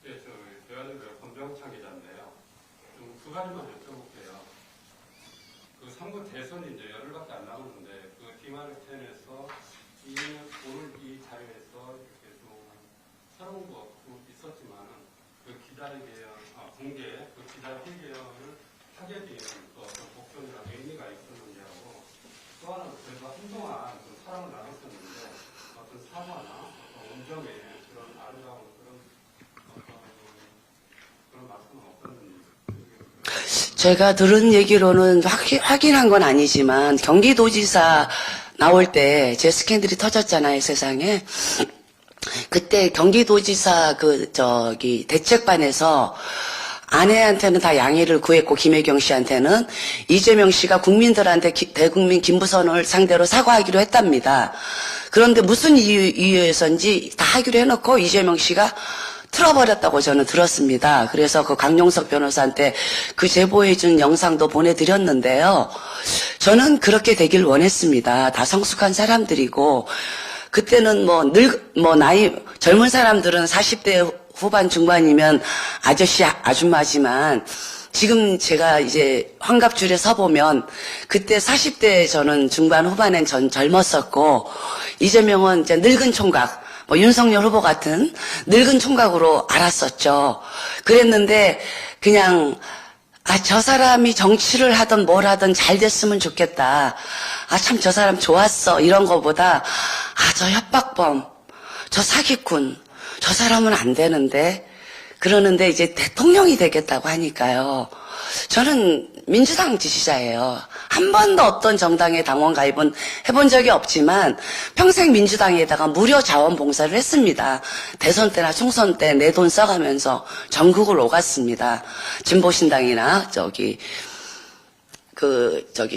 네, 대한민국 권병창 기자인데요. 좀 두 가지만 여쭤볼게요. 3구 대선이 이제 열흘밖에 안 남았는데 디마르텐에서 오늘 이 자리에서 이렇게 좀 새로운 것도 있었지만은 공개 기자회견을 하게 된 어떤 목적이나 의미가 있었는지 하고 또 하나는 저희가 한동안 좀 사랑을 나눴었는데 어떤 사과나 주점에 그런 아름다운 그런 말씀은 없었는지. 제가 들은 얘기로는 확인한 건 아니지만 경기도지사 나올 때 제 스캔들이 터졌잖아요, 세상에. 그때 경기도지사 대책반에서 아내한테는 다 양해를 구했고 김혜경 씨한테는 이재명 씨가 국민들한테 대국민 김부선을 상대로 사과하기로 했답니다. 그런데 무슨 이유에서인지 다 하기로 해놓고 이재명 씨가 틀어버렸다고 저는 들었습니다. 그래서 그 강용석 변호사한테 그 제보해준 영상도 보내드렸는데요. 저는 그렇게 되길 원했습니다. 다 성숙한 사람들이고 그때는 나이 젊은 사람들은 40대 후반 중반이면 아저씨 아줌마지만 지금 제가 이제 환갑줄에 서보면 그때 40대 저는 중반 후반엔 전 젊었었고 이재명은 이제 늙은 총각 윤석열 후보 같은 늙은 총각으로 알았었죠. 그랬는데 그냥 저 사람이 정치를 하든 뭘 하든 잘 됐으면 좋겠다. 참 저 사람 좋았어. 이런 거보다 저 협박범, 저 사기꾼, 저 사람은 안 되는데 그러는데 이제 대통령이 되겠다고 하니까요. 저는 민주당 지지자예요. 한 번도 어떤 정당의 당원 가입은 해본 적이 없지만 평생 민주당에다가 무료 자원봉사를 했습니다. 대선 때나 총선 때 내 돈 써가면서 전국을 오갔습니다. 진보신당이나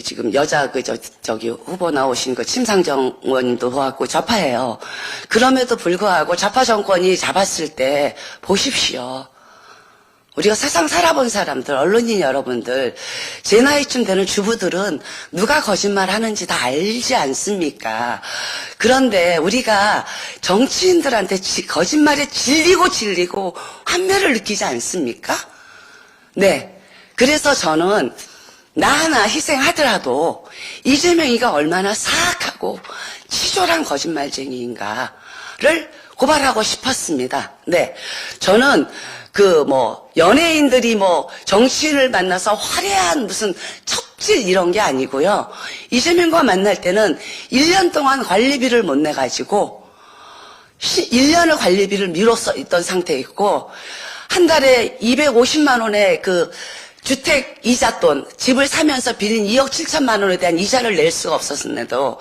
지금 여자 후보 나오신 심상정 의원님도 왔고 좌파예요. 그럼에도 불구하고 좌파 정권이 잡았을 때 보십시오. 우리가 세상 살아본 사람들, 언론인 여러분들, 제 나이쯤 되는 주부들은 누가 거짓말 하는지 다 알지 않습니까? 그런데 우리가 정치인들한테 거짓말에 질리고 환멸을 느끼지 않습니까? 네. 그래서 저는 나 하나 희생하더라도 이재명이가 얼마나 사악하고 치졸한 거짓말쟁이인가를 고발하고 싶었습니다. 네. 저는 연예인들이 정치인을 만나서 화려한 무슨 첩질 이런 게 아니고요. 이재명과 만날 때는 1년 동안 관리비를 못 내가지고 1년을 관리비를 미뤘어 있던 상태였고 한 달에 250만 원의 주택 이자 돈, 집을 사면서 빌린 2억 7천만 원에 대한 이자를 낼 수가 없었는데도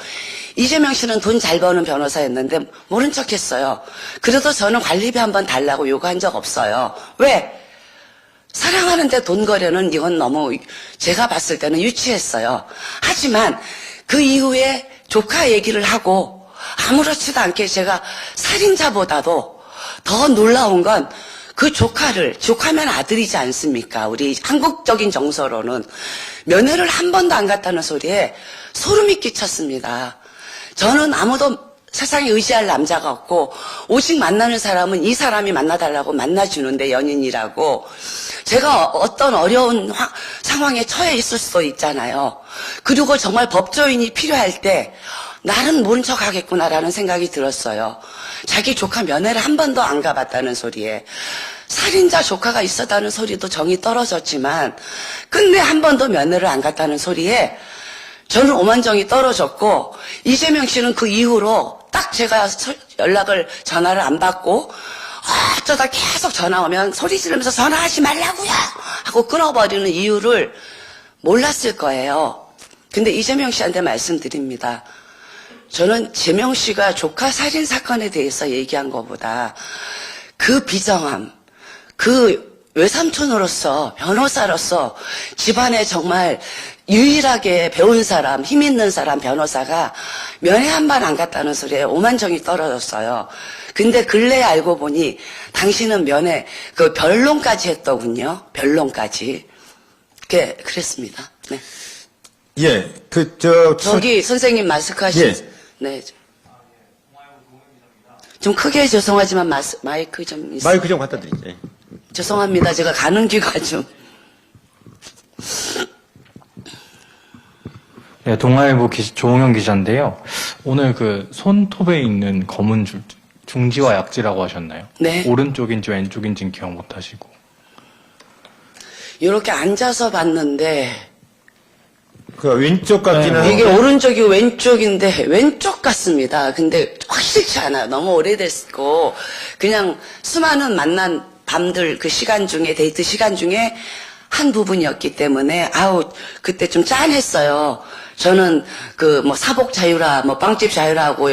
이재명 씨는 돈 잘 버는 변호사였는데 모른 척했어요. 그래도 저는 관리비 한번 달라고 요구한 적 없어요. 왜? 사랑하는데 돈 거려는 이건 너무 제가 봤을 때는 유치했어요. 하지만 그 이후에 조카 얘기를 하고 아무렇지도 않게 제가 살인자보다도 더 놀라운 건 그 조카면 아들이지 않습니까? 우리 한국적인 정서로는 면회를 한 번도 안 갔다는 소리에 소름이 끼쳤습니다. 저는 아무도 세상에 의지할 남자가 없고 오직 만나는 사람은 이 사람이 만나달라고 만나주는데 연인이라고 제가 어떤 어려운 상황에 처해 있을 수도 있잖아요. 그리고 정말 법조인이 필요할 때 나는 모른 척 하겠구나라는 생각이 들었어요. 자기 조카 면회를 한 번도 안 가봤다는 소리에 살인자 조카가 있었다는 소리도 정이 떨어졌지만 끝내 한 번도 면회를 안 갔다는 소리에 저는 오만정이 떨어졌고 이재명 씨는 그 이후로 딱 제가 전화를 안 받고 어쩌다 계속 전화 오면 소리 지르면서 전화하지 말라고요 하고 끊어버리는 이유를 몰랐을 거예요. 근데 이재명 씨한테 말씀드립니다. 저는 재명 씨가 조카 살인 사건에 대해서 얘기한 것보다 그 비정함, 그 외삼촌으로서 변호사로서 집안에 정말 유일하게 배운 사람, 힘 있는 사람 변호사가 면회 한 번 안 갔다는 소리에 오만정이 떨어졌어요. 근데 근래에 알고 보니 당신은 면회 변론까지 했더군요. 변론까지. 그랬습니다. 네. 예, 저기 선생님 마스크 하시죠. 예. 네. 좀 크게 죄송하지만 마이크 좀 있어요. 마이크 좀 갖다 드리죠. 예. 죄송합니다. 제가 가는 귀가 좀. 네, 동아일보 조홍현 기자인데요. 오늘 손톱에 있는 검은 줄, 중지와 약지라고 하셨나요? 네. 오른쪽인지 왼쪽인지 기억 못 하시고. 이렇게 앉아서 봤는데, 그 왼쪽 같기는 이게 오른쪽이 왼쪽인데 왼쪽 같습니다. 근데 확실치 않아요. 너무 오래됐고 그냥 수많은 만난 밤들 그 시간 중에 데이트 시간 중에 한 부분이었기 때문에 아우 그때 좀 짠했어요. 저는 그 뭐 사복 자유라 뭐 빵집 자유라고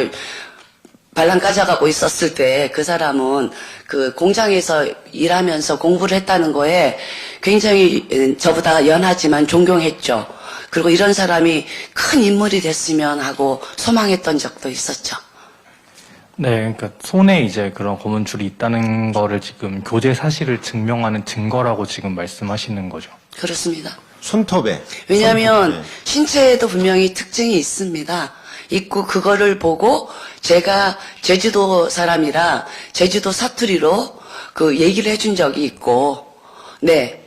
발랑 까져가고 있었을 때 그 사람은 그 공장에서 일하면서 공부를 했다는 거에 굉장히 저보다 연하지만 존경했죠. 그리고 이런 사람이 큰 인물이 됐으면 하고 소망했던 적도 있었죠. 네, 그러니까 손에 이제 그런 고문줄이 있다는 거를 지금 교제 사실을 증명하는 증거라고 지금 말씀하시는 거죠. 그렇습니다. 손톱에. 왜냐하면 손톱에. 신체에도 분명히 특징이 있습니다. 있고 그거를 보고 제가 제주도 사람이라 제주도 사투리로 그 얘기를 해준 적이 있고, 네.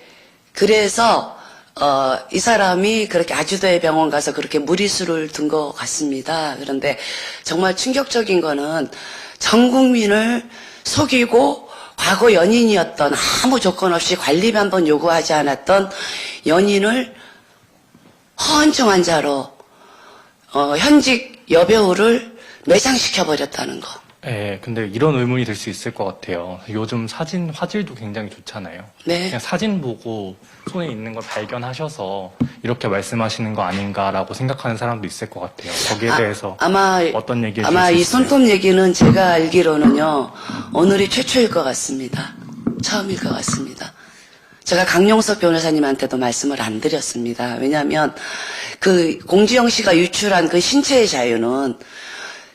그래서 이 사람이 그렇게 아주도의 병원 가서 그렇게 무리수를 둔 것 같습니다. 그런데 정말 충격적인 거는 전 국민을 속이고 과거 연인이었던 아무 조건 없이 관리 한번 요구하지 않았던 연인을 허언증 환자로 현직 여배우를 매장시켜버렸다는 거. 네, 근데 이런 의문이 들 수 있을 것 같아요. 요즘 사진 화질도 굉장히 좋잖아요. 네. 그냥 사진 보고 손에 있는 걸 발견하셔서 이렇게 말씀하시는 거 아닌가라고 생각하는 사람도 있을 것 같아요. 거기에 대해서 어떤 얘기 해주실 아마 수 이 있어요? 손톱 얘기는 제가 알기로는요, 오늘이 최초일 것 같습니다. 처음일 것 같습니다. 제가 강용석 변호사님한테도 말씀을 안 드렸습니다. 왜냐하면 그 공지영 씨가 유출한 그 신체의 자유는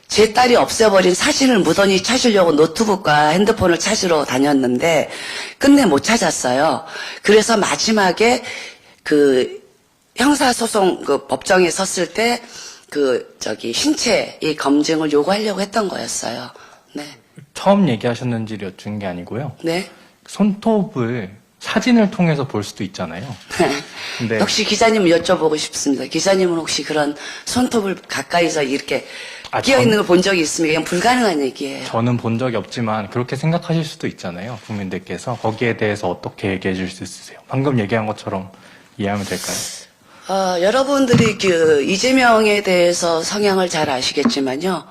제 딸이 없애버린 사진을 무던히 찾으려고 노트북과 핸드폰을 찾으러 다녔는데 끝내 못 찾았어요. 그래서 마지막에 그 형사소송 그 법정에 섰을 때 신체의 검증을 요구하려고 했던 거였어요. 네. 처음 얘기하셨는지 여쭌 게 아니고요. 네. 손톱을 사진을 통해서 볼 수도 있잖아요. 근데 혹시 기자님 여쭤보고 싶습니다. 기자님은 혹시 그런 손톱을 가까이서 이렇게 끼어있는 걸 본 적이 있으면 그냥 불가능한 얘기예요. 저는 본 적이 없지만 그렇게 생각하실 수도 있잖아요. 국민들께서 거기에 대해서 어떻게 얘기해 줄 수 있으세요? 방금 얘기한 것처럼 이해하면 될까요? 여러분들이 그 이재명에 대해서 성향을 잘 아시겠지만요.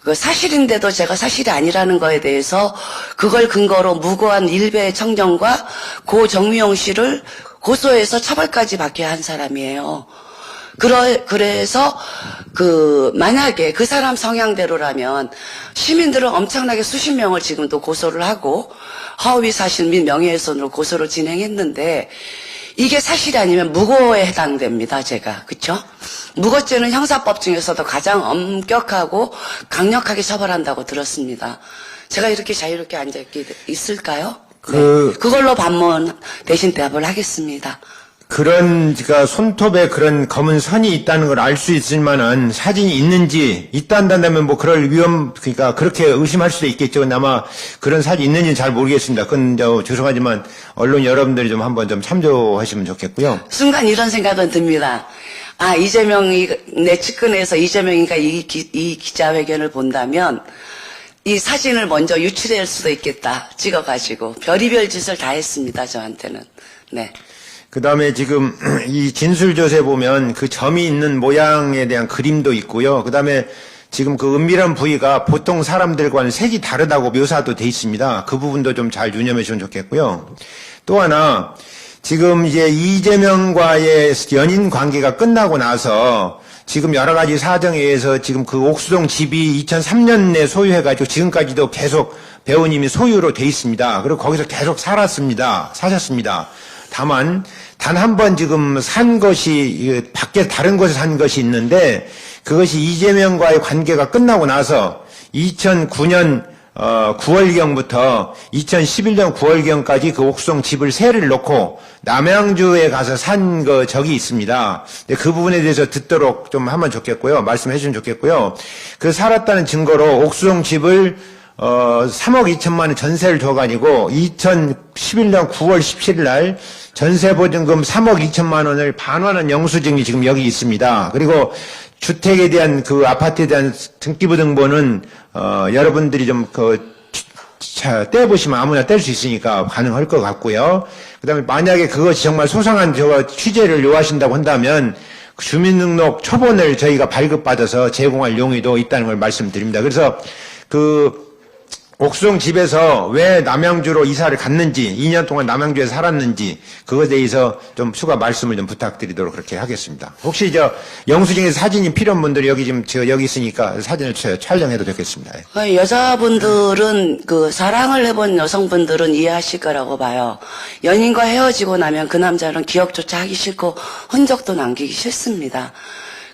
그 사실인데도 제가 사실이 아니라는 거에 대해서 그걸 근거로 무고한 일베 청정과 고 정미용 씨를 고소해서 처벌까지 받게 한 사람이에요. 그래서 만약에 그 사람 성향대로라면 시민들은 엄청나게 수십 명을 지금도 고소를 하고 허위 사실 및 명예훼손으로 고소를 진행했는데 이게 사실이 아니면 무고에 해당됩니다, 제가. 그쵸? 무고죄는 형사법 중에서도 가장 엄격하고 강력하게 처벌한다고 들었습니다. 제가 이렇게 자유롭게 있을까요? 그걸로 반문 대신 대답을 하겠습니다. 그러니까 손톱에 그런 검은 선이 있다는 걸 알 수 있을 만한 사진이 있는지, 있다 한다면 뭐 그럴 그러니까 그렇게 의심할 수도 있겠죠. 근데 아마 그런 사진이 있는지는 잘 모르겠습니다. 그건 죄송하지만 언론 여러분들이 좀 한번 좀 참조하시면 좋겠고요. 순간 이런 생각은 듭니다. 이재명이 내 측근에서 이재명이가 이 기자회견을 본다면 이 사진을 먼저 유출할 수도 있겠다. 찍어가지고 별의별 짓을 다 했습니다. 저한테는. 네. 그 다음에 지금 이 진술조서에 보면 그 점이 있는 모양에 대한 그림도 있고요. 그 다음에 지금 그 은밀한 부위가 보통 사람들과는 색이 다르다고 묘사도 돼 있습니다. 그 부분도 좀 잘 유념해 주시면 좋겠고요. 또 하나, 지금 이제 이재명과의 연인 관계가 끝나고 나서 지금 여러 가지 사정에 의해서 지금 그 옥수동 집이 2003년에 소유해가지고 지금까지도 계속 배우님이 소유로 돼 있습니다. 그리고 거기서 계속 사셨습니다. 다만 단 한 번 지금 산 것이 밖에 다른 곳에 산 것이 있는데 그것이 이재명과의 관계가 끝나고 나서 2009년 9월경부터 2011년 9월경까지 그 옥수동 집을 세를 놓고 남양주에 가서 산 적이 있습니다. 근데 그 부분에 대해서 듣도록 좀 하면 좋겠고요. 말씀해 주시면 좋겠고요. 그 살았다는 증거로 옥수동 집을 3억 2천만 원 전세를 줘가지고 2011년 9월 17일 날 전세보증금 3억 2천만 원을 반환한 영수증이 지금 여기 있습니다. 그리고 주택에 대한 그 아파트에 대한 등기부등본은 여러분들이 좀 떼보시면 아무나 뗄 수 있으니까 가능할 것 같고요. 그다음에 만약에 그것이 정말 소상한 취재를 요하신다고 한다면 주민등록 초본을 저희가 발급받아서 제공할 용의도 있다는 걸 말씀드립니다. 그래서 옥수동 집에서 왜 남양주로 이사를 갔는지, 2년 동안 남양주에 살았는지, 그것에 대해서 좀 추가 말씀을 좀 부탁드리도록 그렇게 하겠습니다. 혹시 영수증에 사진이 필요한 분들이 여기 지금 여기 있으니까 사진을 촬영해도 되겠습니다. 여자분들은 사랑을 해본 여성분들은 이해하실 거라고 봐요. 연인과 헤어지고 나면 그 남자는 기억조차 하기 싫고 흔적도 남기기 싫습니다.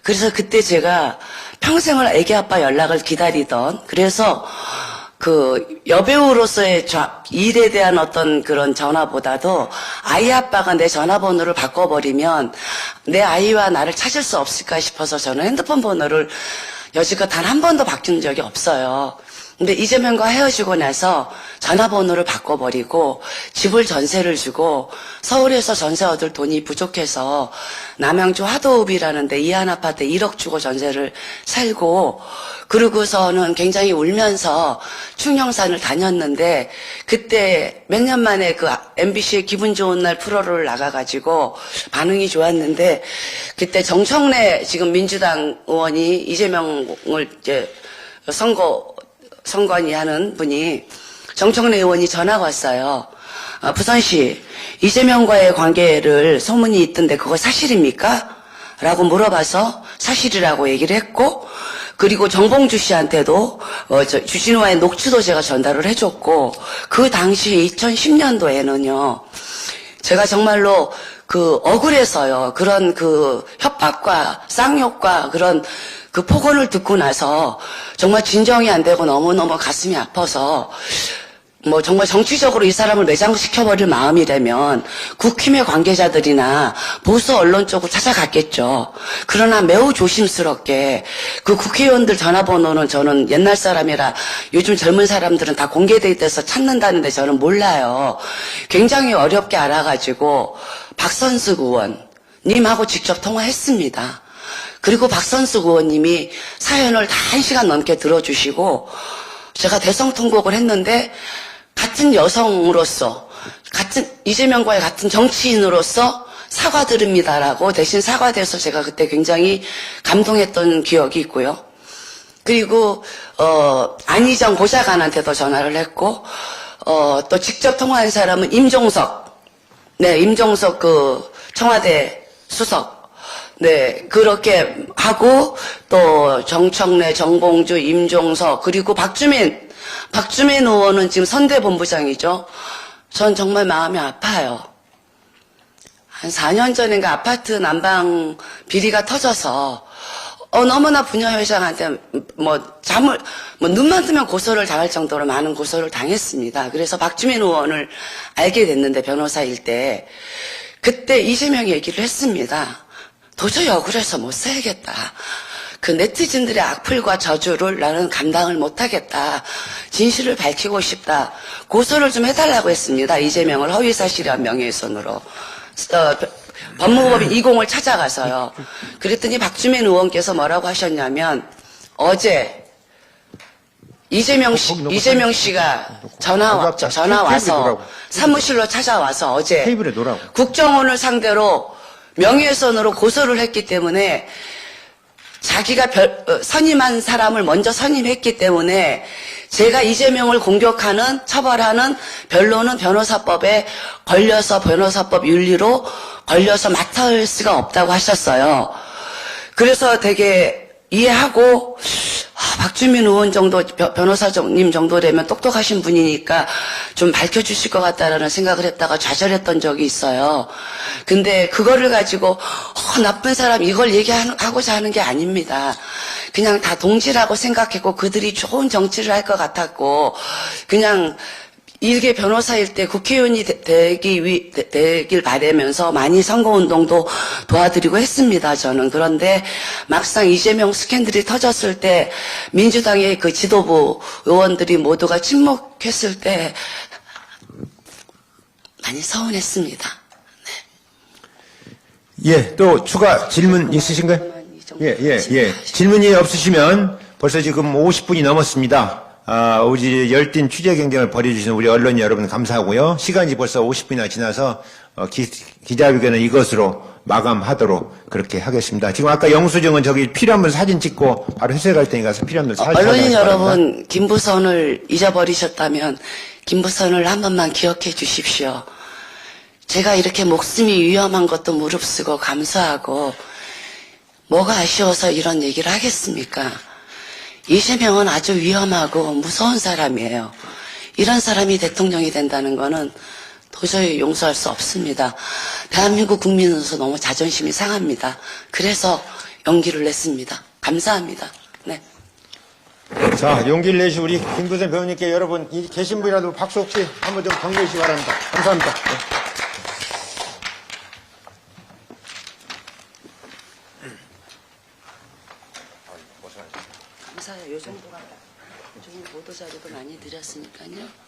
그래서 그때 제가 평생을 애기 아빠 연락을 기다리던, 그래서 여배우로서의 일에 대한 어떤 그런 전화보다도 아이 아빠가 내 전화번호를 바꿔버리면 내 아이와 나를 찾을 수 없을까 싶어서 저는 핸드폰 번호를 여지껏 단 한 번도 바뀐 적이 없어요. 근데 이재명과 헤어지고 나서 전화번호를 바꿔버리고 집을 전세를 주고 서울에서 전세 얻을 돈이 부족해서 남양주 하도읍이라는 데 이한 아파트 1억 주고 전세를 살고, 그러고서는 굉장히 울면서 충령산을 다녔는데, 그때 몇 년 만에 MBC의 기분 좋은 날 프로를 나가가지고 반응이 좋았는데, 그때 정청래 지금 민주당 의원이 이재명을 이제 선관위 하는 분이, 정청래 의원이 전화가 왔어요. 부선씨, 이재명과의 관계를 소문이 있던데 그거 사실입니까? 라고 물어봐서 사실이라고 얘기를 했고, 그리고 정봉주 씨한테도 주진우와의 녹취도 제가 전달을 해줬고, 그 당시 2010년도에는요 제가 정말로 억울해서요, 그런 협박과 쌍욕과 그런 폭언을 듣고 나서 정말 진정이 안 되고 너무너무 가슴이 아파서, 정말 정치적으로 이 사람을 매장시켜버릴 마음이라면 국힘의 관계자들이나 보수 언론 쪽으로 찾아갔겠죠. 그러나 매우 조심스럽게 국회의원들 전화번호는 저는 옛날 사람이라 요즘 젊은 사람들은 다 공개돼 있어서 찾는다는데 저는 몰라요. 굉장히 어렵게 알아가지고 박선숙 의원님하고 직접 통화했습니다. 그리고 박선숙 의원님이 사연을 다 1시간 넘게 들어주시고, 제가 대성통곡을 했는데 같은 여성으로서, 이재명과의 같은 정치인으로서 사과드립니다라고 대신 사과돼서 제가 그때 굉장히 감동했던 기억이 있고요. 그리고 안희정 보좌관한테도 전화를 했고, 또 직접 통화한 사람은 임종석 청와대 수석, 그렇게 하고, 또 정청래, 정봉주, 임종석, 그리고 박주민 의원은 지금 선대본부장이죠. 전 정말 마음이 아파요. 한 4년 전인가 아파트 난방 비리가 터져서 너무나 부녀회장한테 눈만 뜨면 고소를 당할 정도로 많은 고소를 당했습니다. 그래서 박주민 의원을 알게 됐는데, 변호사일 때 그때 이재명 얘기를 했습니다. 도저히 억울해서 못 살겠다. 네티즌들의 악플과 저주를 나는 감당을 못하겠다. 진실을 밝히고 싶다. 고소를 좀 해달라고 했습니다. 이재명을 허위사실이란 명예훼손으로. 법무법인 20을 찾아가서요. 그랬더니 박주민 의원께서 뭐라고 하셨냐면, 어제 이재명 씨가 전화 와서 사무실로 찾아와서 어제 국정원을 상대로 명예훼손으로 고소를 했기 때문에, 자기가 선임한 사람을 먼저 선임했기 때문에 제가 이재명을 공격하는, 처벌하는 변론은 변호사법에 걸려서, 변호사법 윤리로 걸려서 맡을 수가 없다고 하셨어요. 그래서 되게 이해하고, 박주민 의원 정도, 변호사님 정도라면 똑똑하신 분이니까 좀 밝혀주실 것 같다라는 생각을 했다가 좌절했던 적이 있어요. 근데 그거를 가지고 나쁜 사람 이걸 얘기하고자 하는 게 아닙니다. 그냥 다 동지라고 생각했고, 그들이 좋은 정치를 할 것 같았고, 그냥 일개 변호사일 때 국회의원이 되길 바라면서 많이 선거운동도 도와드리고 했습니다, 저는. 그런데 막상 이재명 스캔들이 터졌을 때 민주당의 지도부 의원들이 모두가 침묵했을 때 많이 서운했습니다. 예, 또 추가 질문 있으신가요? 예. 질문이 없으시면 벌써 지금 50분이 넘었습니다. 우리 열띤 취재 경쟁을 벌여주시는 우리 언론 여러분 감사하고요. 시간이 벌써 50분이나 지나서 기자회견은 이것으로 마감하도록 그렇게 하겠습니다. 지금 아까 영수증은 저기 필요한 분 사진 찍고 바로 회수할 테니까 필요한 분 사진 언론인 찾아가시기 바랍니다. 여러분, 김부선을 잊어버리셨다면 김부선을 한 번만 기억해 주십시오. 제가 이렇게 목숨이 위험한 것도 무릅쓰고 감수하고 뭐가 아쉬워서 이런 얘기를 하겠습니까? 이재명은 아주 위험하고 무서운 사람이에요. 이런 사람이 대통령이 된다는 거는 도저히 용서할 수 없습니다. 대한민국 국민으로서 너무 자존심이 상합니다. 그래서 용기를 냈습니다. 감사합니다. 네. 자, 용기를 내시 우리 김부선 배우님께 여러분 이 계신 분이라도 박수 없이 한번 좀 격려해 주시기 바랍니다. 감사합니다. 네. 감사해요. 요 정도가 좀 보도 자료도 많이 드렸으니까요.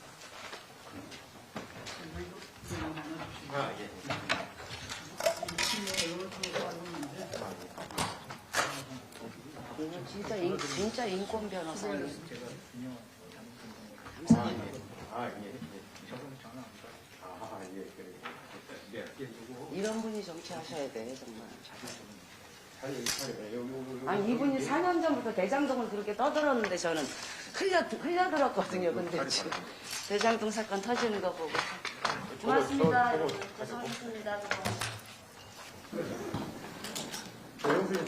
진짜 인권 변호사님. 감사합니다. 이런 분이 정치하셔야 돼, 정말. 아니, 이분이 4년 전부터 대장동을 그렇게 떠들었는데 저는 흘려들었거든요. 근데 지금 대장동 사건 터지는 거 보고. 고맙습니다. 고생하셨습니다. 영수증